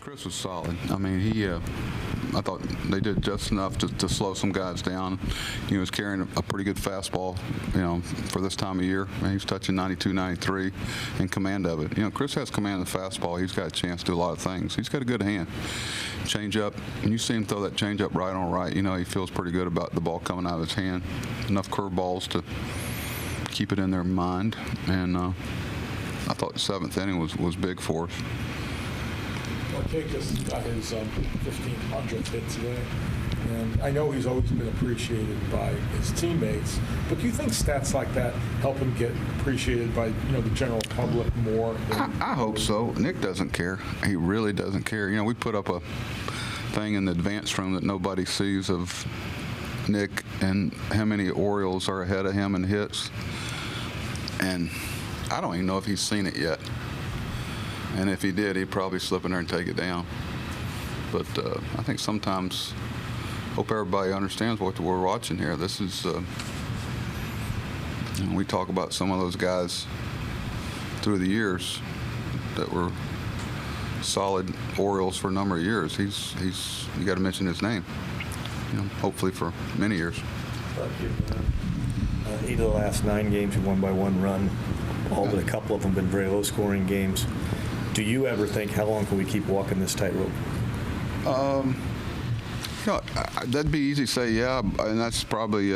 Chris was solid. I mean, I thought they did just enough to slow some guys down. He was carrying a pretty good fastball, for this time of year. I mean, he was touching 92, 93, in command of it. Chris has command of the fastball. He's got a chance to do a lot of things. He's got a good hand. Change up, and you see him throw that change up right on right. He feels pretty good about the ball coming out of his hand. Enough curveballs to keep it in their mind. And I thought the seventh inning was big for us. Markakis got his 1,500th hit today, and I know he's always been appreciated by his teammates, but do you think stats like that help him get appreciated by the general public more? I hope so. Nick doesn't care. He really doesn't care. We put up a thing in the advance room that nobody sees of Nick and how many Orioles are ahead of him in hits, and I don't even know if he's seen it yet. And if he did, he'd probably slip in there and take it down. But I think sometimes, hope everybody understands what we're watching here. This is, we talk about some of those guys through the years that were solid Orioles for a number of years. You got to mention his name, hopefully for many years. Thank you. 8 of the last 9 games you won by 1 run. All but a couple of them have been very low-scoring games. Do you ever think, how long can we keep walking this tightrope? That'd be easy to say, yeah, and that's probably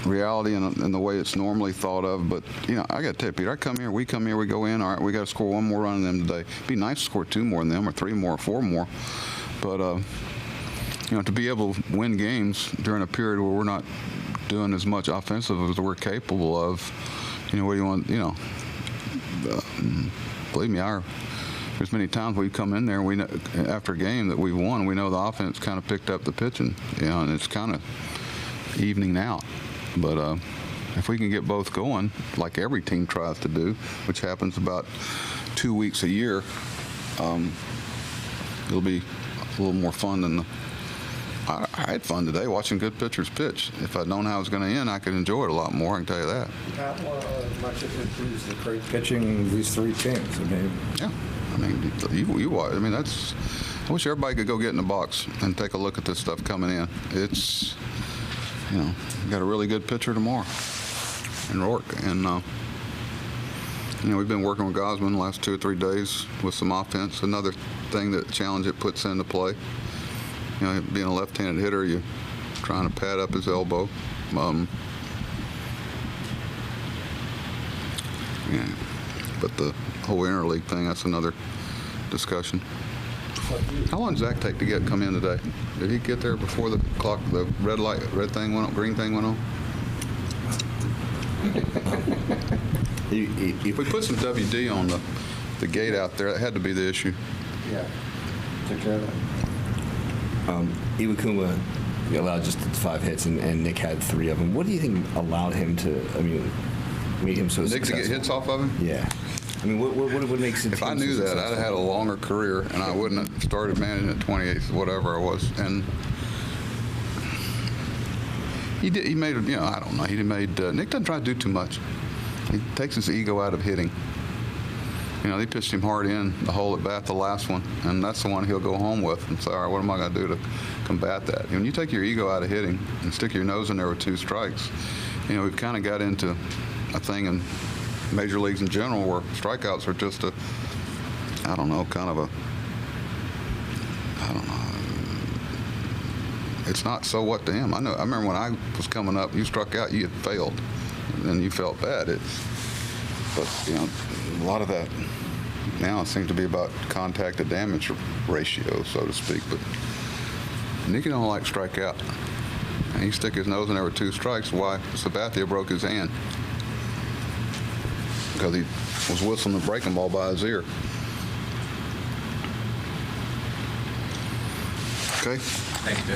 reality and the way it's normally thought of. But, I got to tell you, Peter, we come here, we go in, all right, we got to score 1 more run than them today. It'd be nice to score 2 more than them, or 3 more, or 4 more. But, to be able to win games during a period where we're not doing as much offensive as we're capable of, what do you want, believe me, there's many times we come in there and we know, after a game that we've won, we know the offense kind of picked up the pitching, and it's kind of evening out. But if we can get both going, like every team tries to do, which happens about 2 weeks a year, it'll be a little more fun than I had fun today watching good pitchers pitch. If I'd known how it was going to end, I could enjoy it a lot more, I can tell you that. How much it improves the great pitching of these 3 teams? Yeah. You watch. I wish everybody could go get in the box and take a look at this stuff coming in. It's, got a really good pitcher tomorrow in Rourke. And, we've been working with Gosman the last 2 or 3 days with some offense. Another thing that challenge it puts into play. Being a left-handed hitter, you're trying to pad up his elbow. But the whole interleague thing, that's another discussion. How long did Zach take to come in today? Did he get there before the clock, the red thing went on, green thing went on? If we put some WD on the gate out there, that had to be the issue. Yeah. Take care of that. Iwakuma allowed just 5 hits, and Nick had 3 of them. What do you think allowed him to, made him so Nick successful? to get hits off of him? Yeah. What makes it? If I knew that, I'd have had a longer career, and I wouldn't have started managing at 28, whatever I was. And he made, I don't know. Nick doesn't try to do too much. He takes his ego out of hitting. They pitched him hard in the hole at bat, the last one, and that's the one he'll go home with and say, all right, what am I going to do to combat that? When you take your ego out of hitting and stick your nose in there with 2 strikes, we've kind of got into a thing in major leagues in general where strikeouts are just it's not so what to him. I remember when I was coming up, you struck out, you had failed, and you felt bad. But a lot of that now it seems to be about contact to damage ratio, so to speak. But Nicky don't like strike out. And he stick his nose in there with 2 strikes. Why? Sabathia broke his hand because he was whistling the breaking ball by his ear. Okay. Thank you.